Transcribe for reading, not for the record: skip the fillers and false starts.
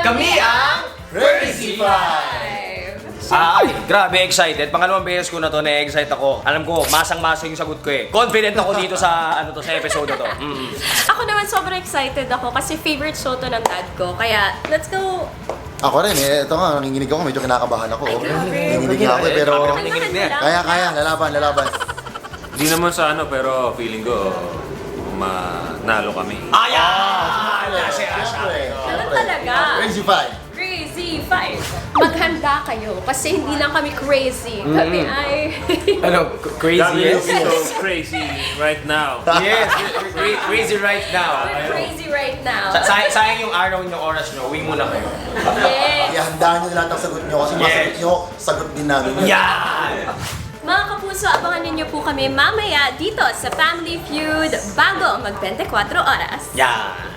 Kami ang Crazy Five! Ay, grabe excited. Pangalawang beses ko na to, na-excite ako. Alam ko, masang-masa yung sagot ko eh. Confident ako dito sa sa episode na to. Ako naman sobrang excited ako kasi favorite show to ng dad ko. Kaya, let's go! Ako rin eh, ito nga, nanginginig ako, medyo kinakabahan ako. Nanginginig nga ako eh, pero Nanginginig na yan. kaya, lalaban. Hindi naman sa ano, pero feeling ko manalo kami. Ayan! Ganun talaga. Crazy Five! Crazy Five! Maghanda kayo kasi hindi lang kami crazy. Kami ay... Ano, crazy Dami yes? so crazy right now. Yes, crazy right now. We're crazy right now. Sayang yung araw yung oras nyo, uwi muna kayo. Yes! Ihandaan nyo lahat ng sagot nyo kasi masagot nyo, sagot din namin. Yan! Mga kapuso, abangan ninyo po kami mamaya dito sa Family Feud bago mag 24 oras. Yan!